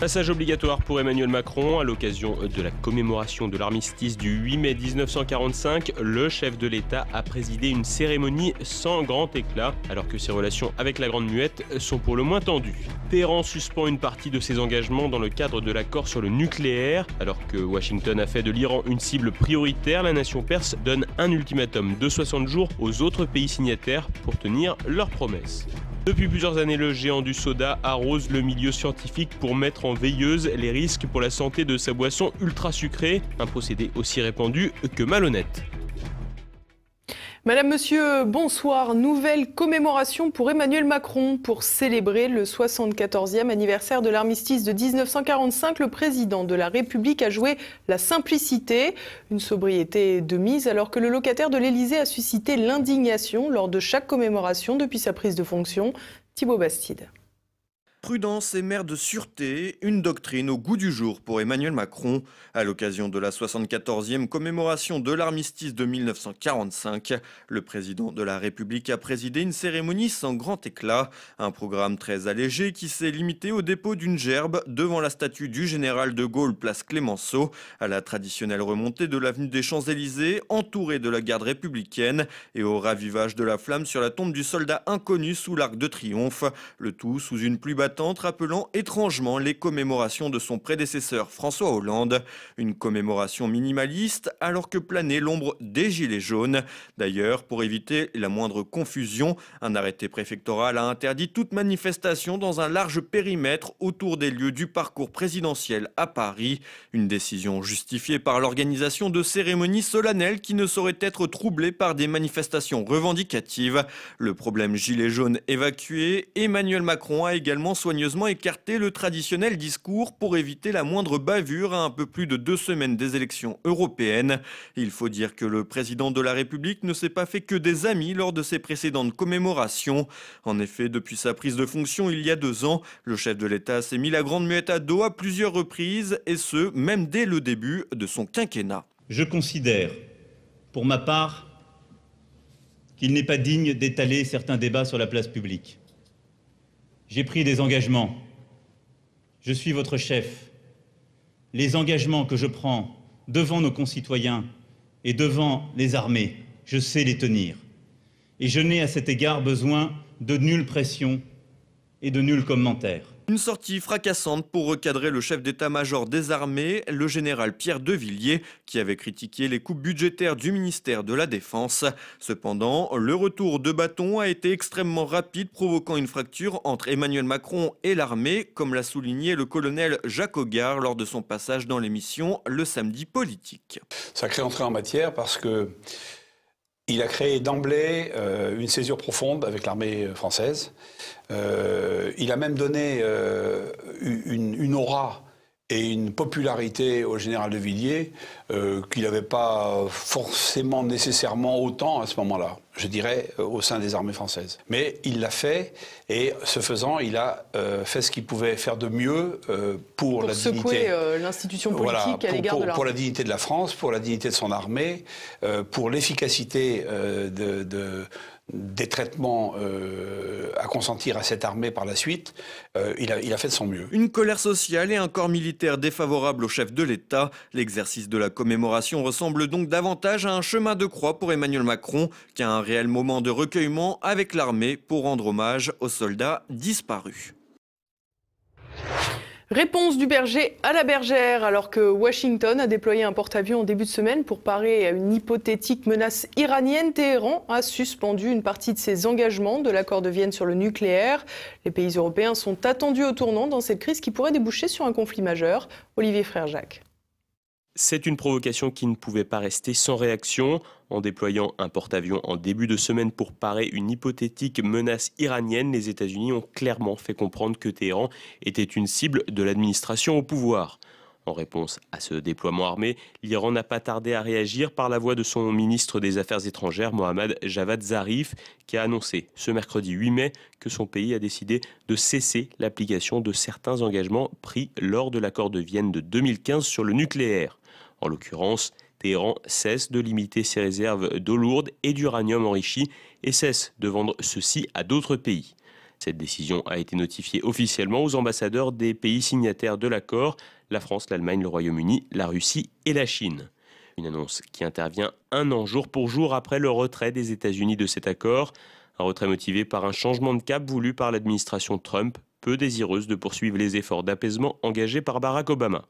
Passage obligatoire pour Emmanuel Macron à l'occasion de la commémoration de l'armistice du 8 mai 1945. Le chef de l'État a présidé une cérémonie sans grand éclat, alors que ses relations avec la Grande Muette sont pour le moins tendues. Téhéran suspend une partie de ses engagements dans le cadre de l'accord sur le nucléaire. Alors que Washington a fait de l'Iran une cible prioritaire, la nation perse donne un ultimatum de 60 jours aux autres pays signataires pour tenir leurs promesses. Depuis plusieurs années, le géant du soda arrose le milieu scientifique pour mettre en veilleuse les risques pour la santé de sa boisson ultra sucrée, un procédé aussi répandu que malhonnête. Madame, Monsieur, bonsoir. Nouvelle commémoration pour Emmanuel Macron. Pour célébrer le 74e anniversaire de l'armistice de 1945, le président de la République a joué la simplicité. Une sobriété de mise alors que le locataire de l'Élysée a suscité l'indignation lors de chaque commémoration depuis sa prise de fonction. Thibaut Bastide. Prudence et mère de sûreté, une doctrine au goût du jour pour Emmanuel Macron. À l'occasion de la 74e commémoration de l'armistice de 1945, le président de la République a présidé une cérémonie sans grand éclat. Un programme très allégé qui s'est limité au dépôt d'une gerbe devant la statue du général de Gaulle, place Clémenceau, à la traditionnelle remontée de l'avenue des Champs-Élysées, entourée de la garde républicaine, et au ravivage de la flamme sur la tombe du soldat inconnu sous l'Arc de Triomphe. Le tout sous une pluie battante rappelant étrangement les commémorations de son prédécesseur François Hollande. Une commémoration minimaliste alors que planait l'ombre des Gilets jaunes. D'ailleurs, pour éviter la moindre confusion, un arrêté préfectoral a interdit toute manifestation dans un large périmètre autour des lieux du parcours présidentiel à Paris. Une décision justifiée par l'organisation de cérémonies solennelles qui ne sauraient être troublées par des manifestations revendicatives. Le problème Gilets jaunes évacué, Emmanuel Macron a également soigneusement écarté le traditionnel discours pour éviter la moindre bavure à un peu plus de 2 semaines des élections européennes. Il faut dire que le président de la République ne s'est pas fait que des amis lors de ses précédentes commémorations. En effet, depuis sa prise de fonction il y a 2 ans, le chef de l'État s'est mis la grande muette à dos à plusieurs reprises, et ce, même dès le début de son quinquennat. Je considère, pour ma part, qu'il n'est pas digne d'étaler certains débats sur la place publique. J'ai pris des engagements. Je suis votre chef. Les engagements que je prends devant nos concitoyens et devant les armées, je sais les tenir. Et je n'ai à cet égard besoin de nulle pression et de nul commentaire. Une sortie fracassante pour recadrer le chef d'état-major des armées, le général Pierre de Villiers, qui avait critiqué les coupes budgétaires du ministère de la Défense. Cependant, le retour de bâton a été extrêmement rapide, provoquant une fracture entre Emmanuel Macron et l'armée, comme l'a souligné le colonel Jacques Augard lors de son passage dans l'émission Le Samedi Politique. Sacrée entrée en matière parce que il a créé d'emblée une césure profonde avec l'armée française. Il a même donné une aura et une popularité au général de Villiers qu'il n'avait pas forcément nécessairement autant à ce moment-là, je dirais, au sein des armées françaises. Mais il l'a fait, et ce faisant, il a fait ce qu'il pouvait faire de mieux pour la dignité. Pour secouer l'institution politique à l'égard de l'armée. Pour la dignité de la France, pour la dignité de son armée, pour l'efficacité des traitements à consentir à cette armée par la suite, il a fait de son mieux. Une colère sociale et un corps militaire défavorable au chef de l'État. L'exercice de la commémoration ressemble donc davantage à un chemin de croix pour Emmanuel Macron qu'à un réel moment de recueillement avec l'armée pour rendre hommage aux soldats disparus. Réponse du berger à la bergère, alors que Washington a déployé un porte-avions en début de semaine pour parer à une hypothétique menace iranienne. Téhéran a suspendu une partie de ses engagements de l'accord de Vienne sur le nucléaire. Les pays européens sont attendus au tournant dans cette crise qui pourrait déboucher sur un conflit majeur. Olivier Frère-Jacques. C'est une provocation qui ne pouvait pas rester sans réaction. En déployant un porte-avions en début de semaine pour parer une hypothétique menace iranienne, les États-Unis ont clairement fait comprendre que Téhéran était une cible de l'administration au pouvoir. En réponse à ce déploiement armé, l'Iran n'a pas tardé à réagir par la voix de son ministre des Affaires étrangères, Mohammad Javad Zarif, qui a annoncé ce mercredi 8 mai que son pays a décidé de cesser l'application de certains engagements pris lors de l'accord de Vienne de 2015 sur le nucléaire. En l'occurrence, Téhéran cesse de limiter ses réserves d'eau lourde et d'uranium enrichi et cesse de vendre ceci à d'autres pays. Cette décision a été notifiée officiellement aux ambassadeurs des pays signataires de l'accord, la France, l'Allemagne, le Royaume-Uni, la Russie et la Chine. Une annonce qui intervient un an jour pour jour après le retrait des États-Unis de cet accord. Un retrait motivé par un changement de cap voulu par l'administration Trump, peu désireuse de poursuivre les efforts d'apaisement engagés par Barack Obama.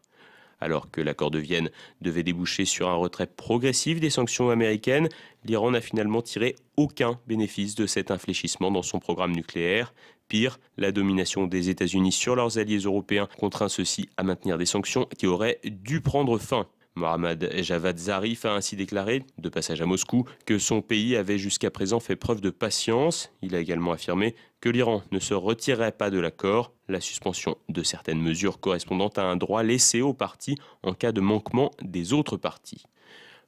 Alors que l'accord de Vienne devait déboucher sur un retrait progressif des sanctions américaines, l'Iran n'a finalement tiré aucun bénéfice de cet infléchissement dans son programme nucléaire. Pire, la domination des États-Unis sur leurs alliés européens contraint ceux-ci à maintenir des sanctions qui auraient dû prendre fin. Mohammad Javad Zarif a ainsi déclaré, de passage à Moscou, que son pays avait jusqu'à présent fait preuve de patience. Il a également affirmé que l'Iran ne se retirerait pas de l'accord, la suspension de certaines mesures correspondant à un droit laissé aux parties en cas de manquement des autres parties.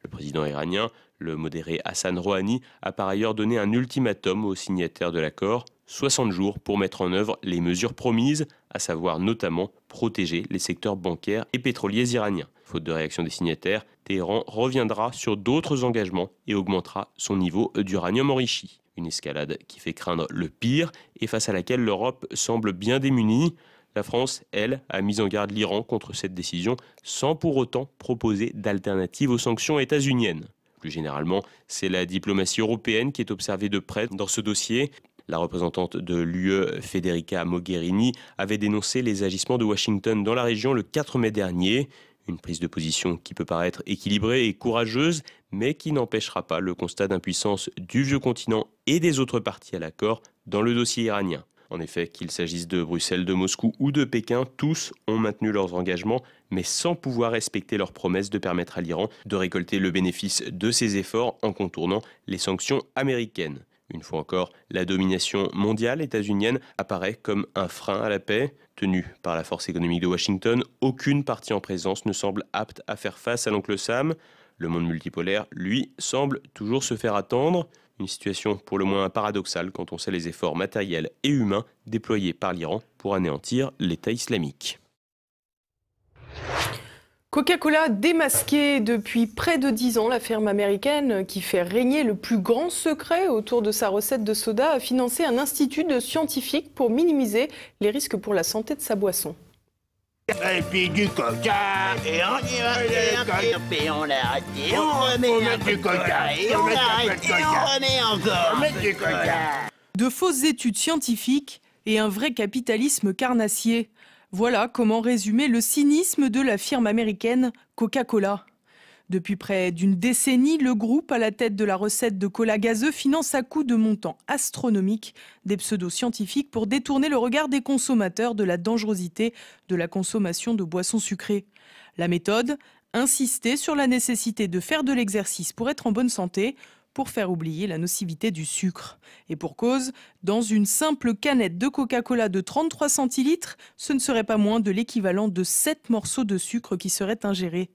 Le président iranien, le modéré Hassan Rouhani, a par ailleurs donné un ultimatum aux signataires de l'accord, 60 jours pour mettre en œuvre les mesures promises, à savoir notamment protéger les secteurs bancaires et pétroliers iraniens. Faute de réaction des signataires, Téhéran reviendra sur d'autres engagements et augmentera son niveau d'uranium enrichi. Une escalade qui fait craindre le pire et face à laquelle l'Europe semble bien démunie. La France, elle, a mis en garde l'Iran contre cette décision sans pour autant proposer d'alternative aux sanctions états-uniennes. Plus généralement, c'est la diplomatie européenne qui est observée de près dans ce dossier. La représentante de l'UE, Federica Mogherini, avait dénoncé les agissements de Washington dans la région le 4 mai dernier. Une prise de position qui peut paraître équilibrée et courageuse, mais qui n'empêchera pas le constat d'impuissance du vieux continent et des autres parties à l'accord dans le dossier iranien. En effet, qu'il s'agisse de Bruxelles, de Moscou ou de Pékin, tous ont maintenu leurs engagements, mais sans pouvoir respecter leurs promesses de permettre à l'Iran de récolter le bénéfice de ses efforts en contournant les sanctions américaines. Une fois encore, la domination mondiale états-unienne apparaît comme un frein à la paix. Tenue par la force économique de Washington, aucune partie en présence ne semble apte à faire face à l'oncle Sam. Le monde multipolaire, lui, semble toujours se faire attendre. Une situation pour le moins paradoxale quand on sait les efforts matériels et humains déployés par l'Iran pour anéantir l'État islamique. Coca-Cola démasqué depuis près de 10 ans. La firme américaine qui fait régner le plus grand secret autour de sa recette de soda a financé un institut de scientifiques pour minimiser les risques pour la santé de sa boisson. Et puis du coca, et on y va, et on l'arrête, et on remet du coca, et on arrête, et on remet encore du coca. De fausses études scientifiques et un vrai capitalisme carnassier. Voilà comment résumer le cynisme de la firme américaine Coca-Cola. Depuis près d'une décennie, le groupe à la tête de la recette de cola gazeux finance à coups de montants astronomiques des pseudo-scientifiques pour détourner le regard des consommateurs de la dangerosité de la consommation de boissons sucrées. La méthode, insister sur la nécessité de faire de l'exercice pour être en bonne santé, pour faire oublier la nocivité du sucre. Et pour cause, dans une simple canette de Coca-Cola de 33 centilitres, ce ne serait pas moins de l'équivalent de 7 morceaux de sucre qui seraient ingérés.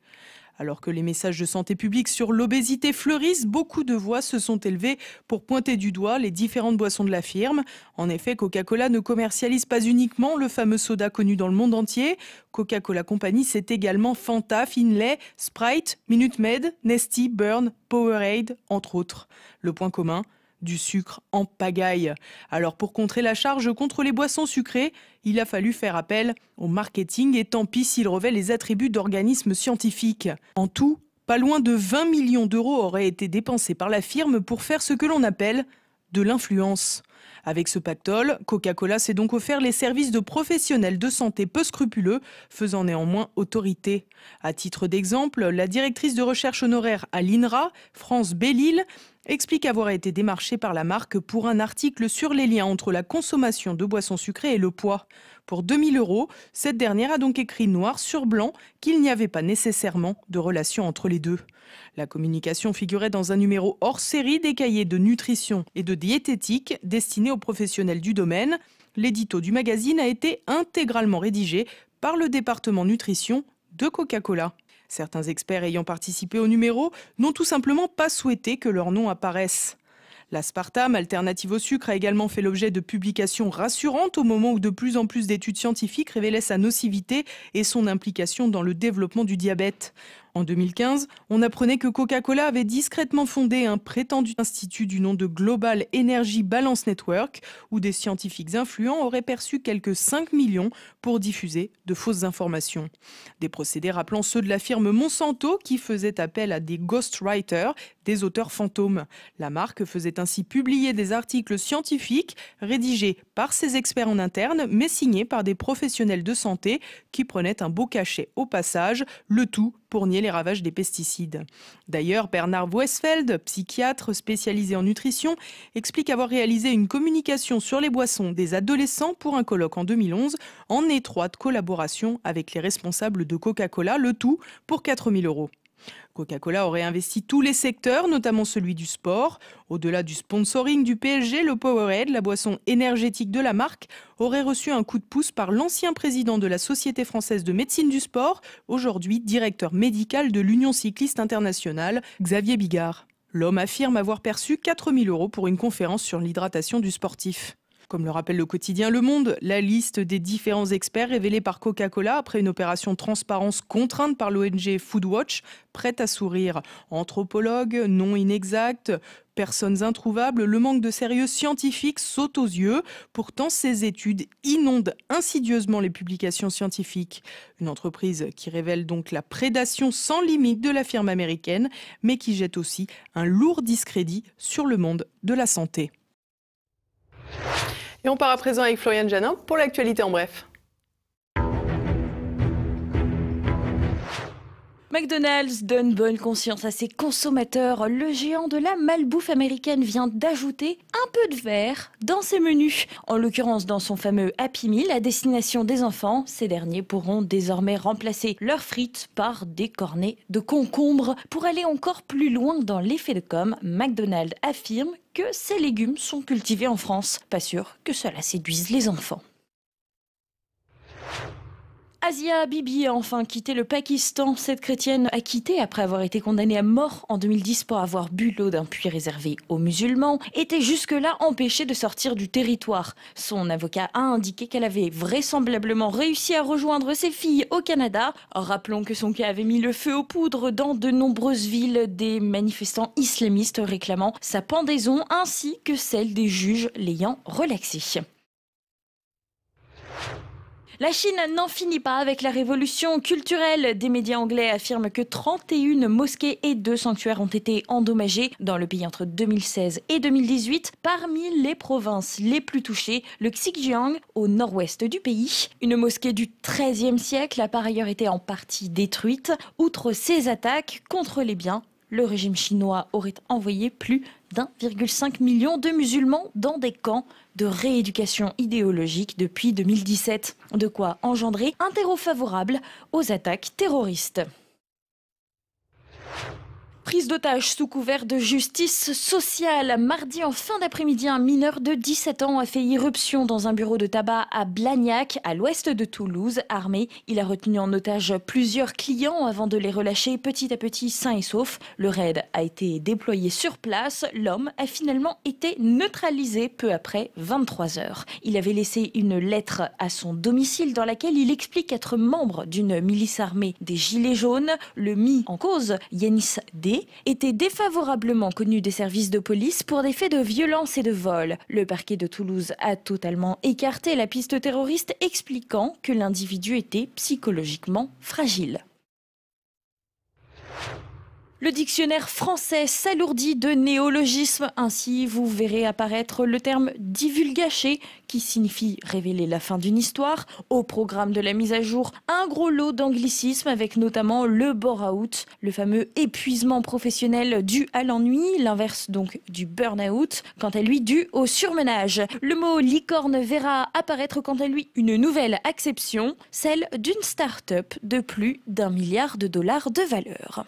Alors que les messages de santé publique sur l'obésité fleurissent, beaucoup de voix se sont élevées pour pointer du doigt les différentes boissons de la firme. En effet, Coca-Cola ne commercialise pas uniquement le fameux soda connu dans le monde entier. Coca-Cola Company, c'est également Fanta, Finlay, Sprite, Minute Maid, Nestea, Burn, Powerade, entre autres. Le point commun, du sucre en pagaille. Alors pour contrer la charge contre les boissons sucrées, il a fallu faire appel au marketing et tant pis s'il revêt les attributs d'organismes scientifiques. En tout, pas loin de 20 millions d'euros auraient été dépensés par la firme pour faire ce que l'on appelle de l'influence. Avec ce pactole, Coca-Cola s'est donc offert les services de professionnels de santé peu scrupuleux, faisant néanmoins autorité. À titre d'exemple, la directrice de recherche honoraire à l'INRA, France Bellil, explique avoir été démarchée par la marque pour un article sur les liens entre la consommation de boissons sucrées et le poids. Pour 2 000 €, cette dernière a donc écrit noir sur blanc qu'il n'y avait pas nécessairement de relation entre les deux. La communication figurait dans un numéro hors série des cahiers de nutrition et de diététique destinés aux professionnels du domaine. L'édito du magazine a été intégralement rédigé par le département nutrition de Coca-Cola. Certains experts ayant participé au numéro n'ont tout simplement pas souhaité que leur nom apparaisse. L'aspartame, alternative au sucre, a également fait l'objet de publications rassurantes au moment où de plus en plus d'études scientifiques révélaient sa nocivité et son implication dans le développement du diabète. En 2015, on apprenait que Coca-Cola avait discrètement fondé un prétendu institut du nom de Global Energy Balance Network, où des scientifiques influents auraient perçu quelques 5 millions pour diffuser de fausses informations. Des procédés rappelant ceux de la firme Monsanto qui faisait appel à des ghostwriters, des auteurs fantômes. La marque faisait ainsi publier des articles scientifiques rédigés par ses experts en interne, mais signés par des professionnels de santé qui prenaient un beau cachet au passage, le tout pour nier les ravages des pesticides. D'ailleurs, Bernard Westfeld, psychiatre spécialisé en nutrition, explique avoir réalisé une communication sur les boissons des adolescents pour un colloque en 2011, en étroite collaboration avec les responsables de Coca-Cola, le tout pour 4 000 €. Coca-Cola aurait investi tous les secteurs, notamment celui du sport. Au-delà du sponsoring du PSG, le Powerade, la boisson énergétique de la marque, aurait reçu un coup de pouce par l'ancien président de la Société française de médecine du sport, aujourd'hui directeur médical de l'Union cycliste internationale, Xavier Bigard. L'homme affirme avoir perçu 4 000 € pour une conférence sur l'hydratation du sportif. Comme le rappelle le quotidien Le Monde, la liste des différents experts révélés par Coca-Cola après une opération de transparence contrainte par l'ONG Foodwatch prête à sourire. Anthropologues, noms inexacts, personnes introuvables, le manque de sérieux scientifique saute aux yeux. Pourtant, ces études inondent insidieusement les publications scientifiques. Une entreprise qui révèle donc la prédation sans limite de la firme américaine, mais qui jette aussi un lourd discrédit sur le monde de la santé. Et on part à présent avec Floriane Janin pour l'actualité en bref. McDonald's donne bonne conscience à ses consommateurs. Le géant de la malbouffe américaine vient d'ajouter un peu de vert dans ses menus. En l'occurrence dans son fameux Happy Meal à destination des enfants. Ces derniers pourront désormais remplacer leurs frites par des cornets de concombres. Pour aller encore plus loin dans l'effet de com', McDonald's affirme que ces légumes sont cultivés en France. Pas sûr que cela séduise les enfants. Asia Bibi a enfin quitté le Pakistan. Cette chrétienne a quitté après avoir été condamnée à mort en 2010 pour avoir bu l'eau d'un puits réservé aux musulmans, était jusque-là empêchée de sortir du territoire. Son avocat a indiqué qu'elle avait vraisemblablement réussi à rejoindre ses filles au Canada. Rappelons que son cas avait mis le feu aux poudres dans de nombreuses villes, des manifestants islamistes réclamant sa pendaison ainsi que celle des juges l'ayant relaxée. La Chine n'en finit pas avec la révolution culturelle. Des médias anglais affirment que 31 mosquées et 2 sanctuaires ont été endommagés dans le pays entre 2016 et 2018. Parmi les provinces les plus touchées, le Xinjiang, au nord-ouest du pays. Une mosquée du XIIIe siècle a par ailleurs été en partie détruite. Outre ces attaques contre les biens, le régime chinois aurait envoyé plus d'1,5 million de musulmans dans des camps de rééducation idéologique depuis 2017. De quoi engendrer un terreau favorable aux attaques terroristes. Prise d'otage sous couvert de justice sociale. Mardi en fin d'après-midi, un mineur de 17 ans a fait irruption dans un bureau de tabac à Blagnac, à l'ouest de Toulouse. Armé, il a retenu en otage plusieurs clients avant de les relâcher petit à petit sains et saufs. Le raid a été déployé sur place. L'homme a finalement été neutralisé peu après 23 heures. Il avait laissé une lettre à son domicile dans laquelle il explique être membre d'une milice armée des Gilets jaunes. Le mis en cause, Yanis D, était défavorablement connu des services de police pour des faits de violence et de vol. Le parquet de Toulouse a totalement écarté la piste terroriste, expliquant que l'individu était psychologiquement fragile. Le dictionnaire français s'alourdit de néologismes. Ainsi, vous verrez apparaître le terme divulgacher, qui signifie révéler la fin d'une histoire. Au programme de la mise à jour, un gros lot d'anglicismes avec notamment le bore-out, le fameux épuisement professionnel dû à l'ennui, l'inverse donc du burn-out, quant à lui dû au surmenage. Le mot licorne verra apparaître quant à lui une nouvelle acception, celle d'une start-up de plus d'1 milliard de dollars de valeur.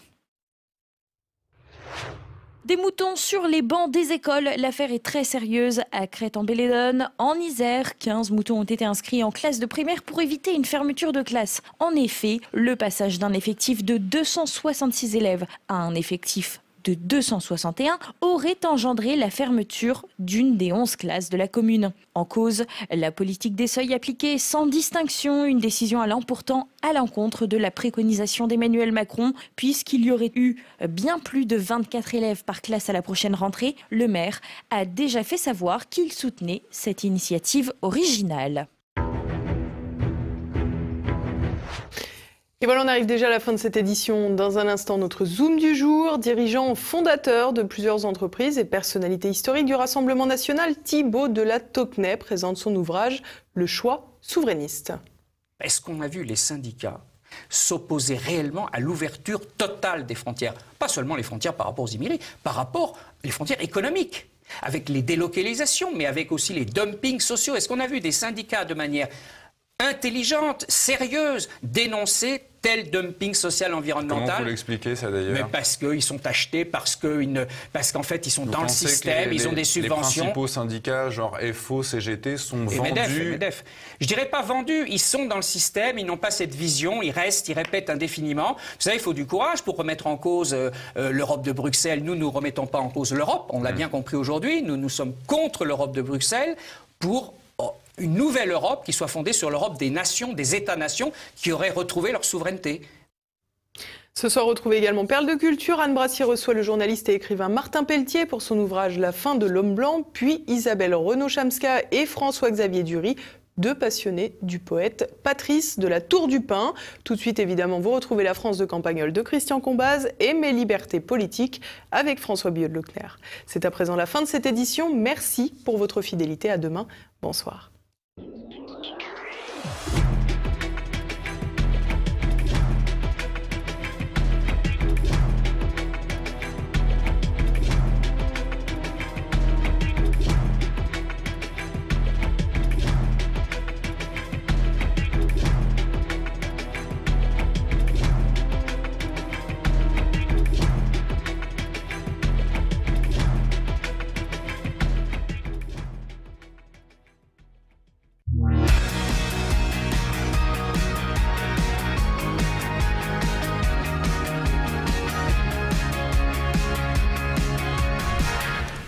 Des moutons sur les bancs des écoles. L'affaire est très sérieuse. À Crête-en-Bélèdone, en Isère, 15 moutons ont été inscrits en classe de primaire pour éviter une fermeture de classe. En effet, le passage d'un effectif de 266 élèves à un effectif de 261 aurait engendré la fermeture d'une des 11 classes de la commune. En cause, la politique des seuils appliqués sans distinction, une décision allant pourtant à l'encontre de la préconisation d'Emmanuel Macron, puisqu'il y aurait eu bien plus de 24 élèves par classe à la prochaine rentrée. Le maire a déjà fait savoir qu'il soutenait cette initiative originale. Et voilà, on arrive déjà à la fin de cette édition. Dans un instant, notre Zoom du jour. Dirigeant fondateur de plusieurs entreprises et personnalité historique du Rassemblement national, Thibault de la Tauquenay présente son ouvrage « Le choix souverainiste ». Est-ce qu'on a vu les syndicats s'opposer réellement à l'ouverture totale des frontières? Pas seulement les frontières par rapport aux immigrés, par rapport aux frontières économiques, avec les délocalisations, mais avec aussi les dumpings sociaux. Est-ce qu'on a vu des syndicats de manière intelligente, sérieuse, dénoncer tel dumping social environnemental? Comment vous l'expliquez ça d'ailleurs? Mais parce qu'ils sont achetés, parce qu'en fait ils sont dans le système, ils ont des subventions. Les principaux syndicats, genre FO, CGT, sont vendus. MEDEF. Je dirais pas vendus, ils sont dans le système, ils n'ont pas cette vision, ils restent, ils répètent indéfiniment. Vous savez, il faut du courage pour remettre en cause l'Europe de Bruxelles. Nous ne remettons pas en cause l'Europe, on l'a bien compris aujourd'hui. Nous sommes contre l'Europe de Bruxelles pour une nouvelle Europe qui soit fondée sur l'Europe des nations, des États-nations qui auraient retrouvé leur souveraineté. Ce soir, retrouvez également Perle de Culture. Anne Brassier reçoit le journaliste et écrivain Martin Pelletier pour son ouvrage La fin de l'homme blanc, puis Isabelle Renaud-Chamska et François-Xavier Dury, deux passionnés du poète Patrice de la Tour du Pin. Tout de suite, évidemment, vous retrouvez La France de Campagnol de Christian Combaz et Mes libertés politiques avec François Billot-de Leclerc. C'est à présent la fin de cette édition. Merci pour votre fidélité. À demain. Bonsoir.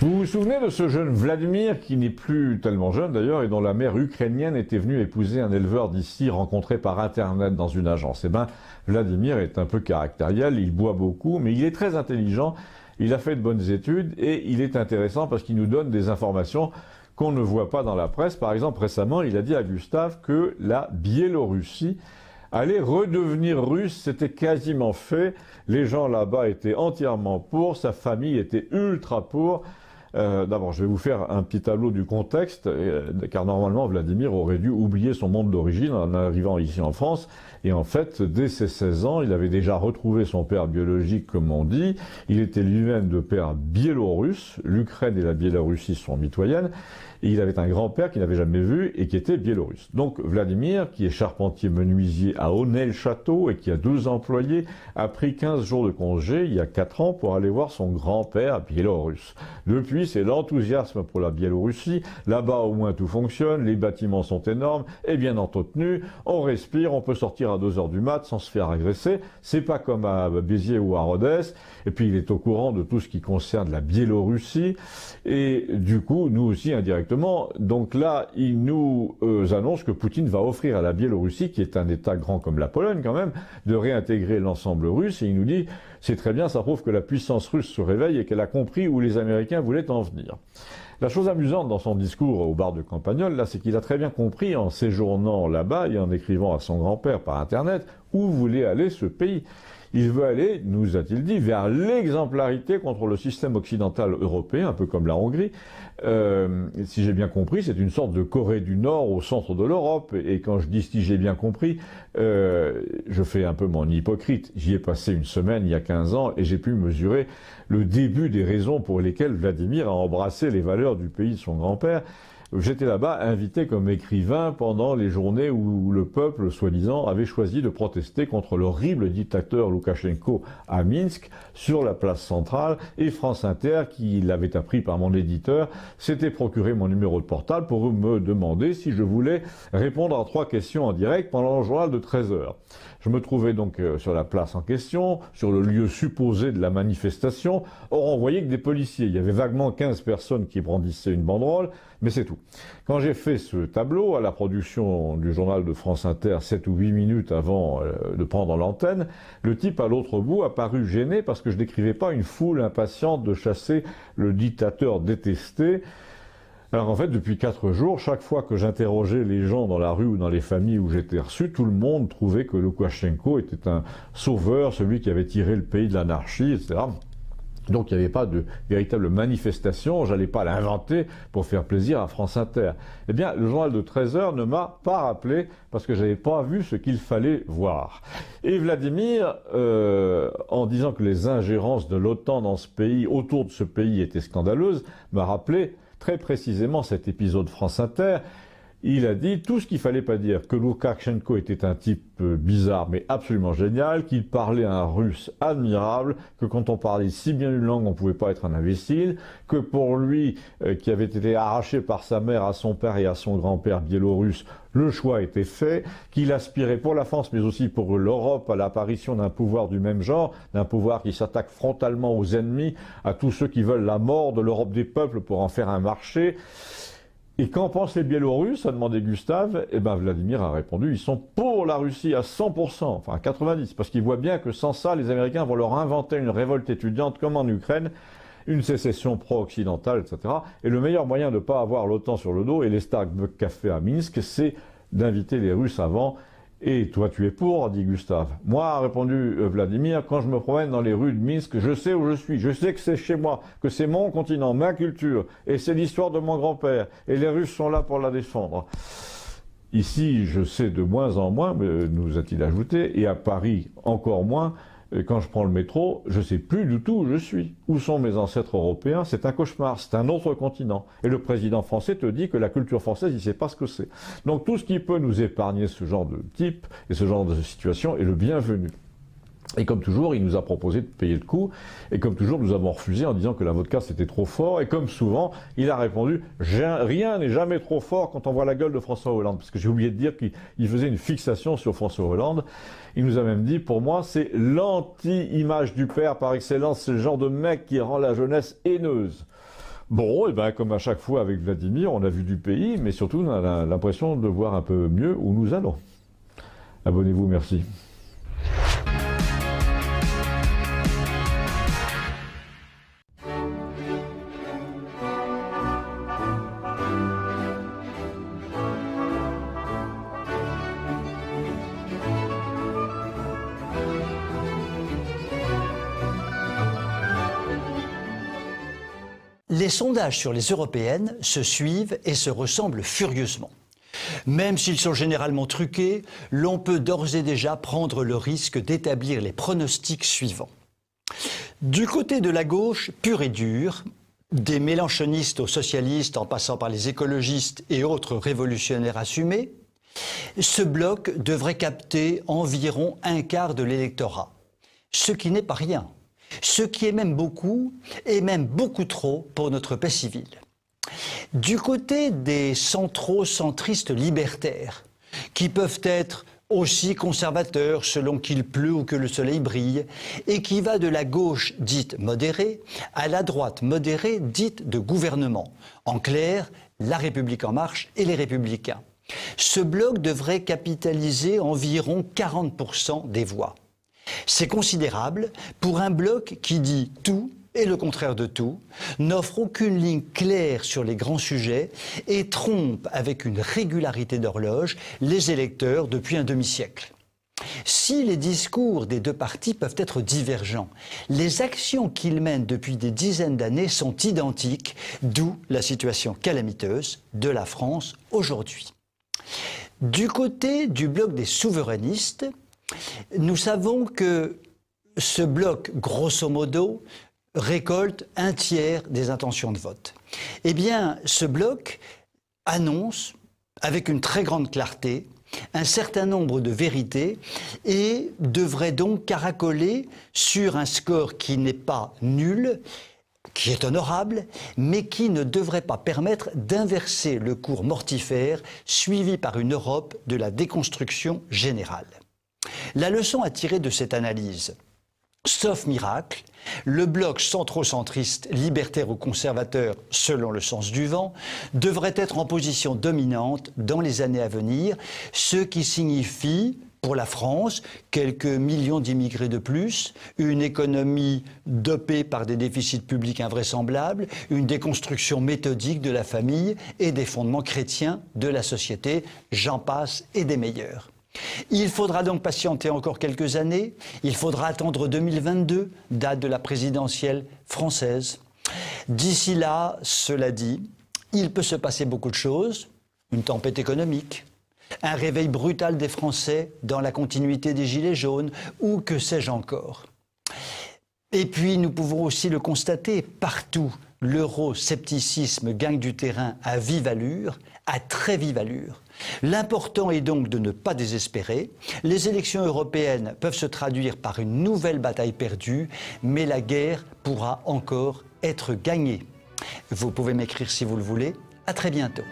Vous vous souvenez de ce jeune Vladimir, qui n'est plus tellement jeune d'ailleurs, et dont la mère ukrainienne était venue épouser un éleveur d'ici rencontré par Internet dans une agence? Eh bien, Vladimir est un peu caractériel, il boit beaucoup, mais il est très intelligent, il a fait de bonnes études, et il est intéressant parce qu'il nous donne des informations qu'on ne voit pas dans la presse. Par exemple, récemment, il a dit à Gustave que la Biélorussie allait redevenir russe, c'était quasiment fait, les gens là-bas étaient entièrement pour, sa famille était ultra pour. D'abord, je vais vous faire un petit tableau du contexte, car normalement, Vladimir aurait dû oublier son monde d'origine en arrivant ici en France. Et en fait, dès ses 16 ans, il avait déjà retrouvé son père biologique, comme on dit. Il était lui-même de père biélorusse. L'Ukraine et la Biélorussie sont mitoyennes. Et il avait un grand-père qu'il n'avait jamais vu et qui était biélorusse. Donc Vladimir, qui est charpentier menuisier à Aunay-le-Château et qui a 2 employés, a pris 15 jours de congé il y a 4 ans pour aller voir son grand-père biélorusse. Depuis, c'est l'enthousiasme pour la Biélorussie. Là-bas, au moins, tout fonctionne. Les bâtiments sont énormes et bien entretenus. On respire, on peut sortir à 2 heures du mat sans se faire agresser. C'est pas comme à Béziers ou à Rhodes. Et puis, il est au courant de tout ce qui concerne la Biélorussie. Et du coup, nous aussi, indirectement. Donc là, il nous annonce que Poutine va offrir à la Biélorussie, qui est un État grand comme la Pologne quand même, de réintégrer l'ensemble russe. Et il nous dit, c'est très bien, ça prouve que la puissance russe se réveille et qu'elle a compris où les Américains voulaient en venir. La chose amusante dans son discours au bar de Campagnol, là, c'est qu'il a très bien compris en séjournant là-bas et en écrivant à son grand-père par Internet où voulait aller ce pays. Il veut aller, nous a-t-il dit, vers l'exemplarité contre le système occidental européen, un peu comme la Hongrie. Si j'ai bien compris, c'est une sorte de Corée du Nord au centre de l'Europe. Et quand je dis si j'ai bien compris, je fais un peu mon hypocrite. J'y ai passé une semaine il y a 15 ans et j'ai pu mesurer le début des raisons pour lesquelles Vladimir a embrassé les valeurs du pays de son grand-père. J'étais là-bas invité comme écrivain pendant les journées où le peuple, soi-disant, avait choisi de protester contre l'horrible dictateur Loukachenko à Minsk, sur la place centrale, et France Inter, qui l'avait appris par mon éditeur, s'était procuré mon numéro de portable pour me demander si je voulais répondre à 3 questions en direct pendant le journal de 13 heures. Je me trouvais donc sur la place en question, sur le lieu supposé de la manifestation. Or, on voyait que des policiers. Il y avait vaguement 15 personnes qui brandissaient une banderole, mais c'est tout. Quand j'ai fait ce tableau à la production du journal de France Inter 7 ou 8 minutes avant de prendre l'antenne, le type à l'autre bout a paru gêné parce que je décrivais pas une foule impatiente de chasser le dictateur détesté. Alors en fait, depuis 4 jours, chaque fois que j'interrogeais les gens dans la rue ou dans les familles où j'étais reçu, tout le monde trouvait que Loukachenko était un sauveur, celui qui avait tiré le pays de l'anarchie, etc. Donc il n'y avait pas de véritable manifestation, j'allais pas l'inventer pour faire plaisir à France Inter. Eh bien, le journal de 13 heures ne m'a pas rappelé parce que j'avais pas vu ce qu'il fallait voir. Et Vladimir, en disant que les ingérences de l'OTAN dans ce pays, autour de ce pays, étaient scandaleuses, m'a rappelé très précisément cet épisode France Inter. Il a dit tout ce qu'il fallait pas dire, que Loukachenko était un type bizarre mais absolument génial, qu'il parlait un russe admirable, que quand on parlait si bien une langue on pouvait pas être un imbécile, que pour lui qui avait été arraché par sa mère à son père et à son grand-père biélorusse, le choix était fait, qu'il aspirait pour la France mais aussi pour l'Europe à l'apparition d'un pouvoir du même genre, d'un pouvoir qui s'attaque frontalement aux ennemis, à tous ceux qui veulent la mort de l'Europe des peuples pour en faire un marché. Et qu'en pensent les Biélorusses, a demandé Gustave. Eh ben Vladimir a répondu, ils sont pour la Russie à 100%, enfin à 90%, parce qu'ils voient bien que sans ça, les Américains vont leur inventer une révolte étudiante comme en Ukraine, une sécession pro-occidentale, etc. Et le meilleur moyen de ne pas avoir l'OTAN sur le dos et les Starbucks Café à Minsk, c'est d'inviter les Russes avant. Et toi, tu es pour, a dit Gustave. Moi, a répondu Vladimir, quand je me promène dans les rues de Minsk, je sais où je suis, je sais que c'est chez moi, que c'est mon continent, ma culture, et c'est l'histoire de mon grand-père, et les Russes sont là pour la défendre. Ici, je sais de moins en moins, nous a-t-il ajouté, et à Paris encore moins. Quand je prends le métro, je ne sais plus du tout où je suis. Où sont mes ancêtres européens? C'est un cauchemar, c'est un autre continent. Et le président français te dit que la culture française, il ne sait pas ce que c'est. Donc tout ce qui peut nous épargner ce genre de type et ce genre de situation est le bienvenu. Et comme toujours, il nous a proposé de payer le coup. Et comme toujours, nous avons refusé en disant que la vodka c'était trop fort. Et comme souvent, il a répondu « Rien n'est jamais trop fort quand on voit la gueule de François Hollande ». Parce que j'ai oublié de dire qu'il faisait une fixation sur François Hollande. Il nous a même dit, pour moi, c'est l'anti-image du père par excellence. C'est le genre de mec qui rend la jeunesse haineuse. Bon, et ben comme à chaque fois avec Vladimir, on a vu du pays, mais surtout on a l'impression de voir un peu mieux où nous allons. Abonnez-vous, merci. Les sondages sur les européennes se suivent et se ressemblent furieusement. Même s'ils sont généralement truqués, l'on peut d'ores et déjà prendre le risque d'établir les pronostics suivants. Du côté de la gauche pure et dure, des mélenchonistes aux socialistes en passant par les écologistes et autres révolutionnaires assumés, ce bloc devrait capter environ un quart de l'électorat, ce qui n'est pas rien. Ce qui est même beaucoup, et même beaucoup trop pour notre paix civile. Du côté des centro-centristes libertaires, qui peuvent être aussi conservateurs selon qu'il pleut ou que le soleil brille, et qui va de la gauche dite modérée à la droite modérée dite de gouvernement. En clair, La République en marche et les Républicains. Ce bloc devrait capitaliser environ 40% des voix. C'est considérable pour un bloc qui dit tout et le contraire de tout, n'offre aucune ligne claire sur les grands sujets et trompe avec une régularité d'horloge les électeurs depuis un demi-siècle. Si les discours des deux partis peuvent être divergents, les actions qu'ils mènent depuis des dizaines d'années sont identiques, d'où la situation calamiteuse de la France aujourd'hui. Du côté du bloc des souverainistes, nous savons que ce bloc, grosso modo, récolte un tiers des intentions de vote. Eh bien, ce bloc annonce, avec une très grande clarté, un certain nombre de vérités et devrait donc caracoler sur un score qui n'est pas nul, qui est honorable, mais qui ne devrait pas permettre d'inverser le cours mortifère suivi par une Europe de la déconstruction générale. La leçon à tirer de cette analyse, sauf miracle, le bloc centrocentriste libertaire ou conservateur, selon le sens du vent, devrait être en position dominante dans les années à venir, ce qui signifie, pour la France, quelques millions d'immigrés de plus, une économie dopée par des déficits publics invraisemblables, une déconstruction méthodique de la famille et des fondements chrétiens de la société, j'en passe et des meilleurs. Il faudra donc patienter encore quelques années, il faudra attendre 2022, date de la présidentielle française. D'ici là, cela dit, il peut se passer beaucoup de choses, une tempête économique, un réveil brutal des Français dans la continuité des Gilets jaunes, ou que sais-je encore. Et puis nous pouvons aussi le constater, partout, l'euroscepticisme gagne du terrain à vive allure, à très vive allure. L'important est donc de ne pas désespérer. Les élections européennes peuvent se traduire par une nouvelle bataille perdue, mais la guerre pourra encore être gagnée. Vous pouvez m'écrire si vous le voulez. À très bientôt.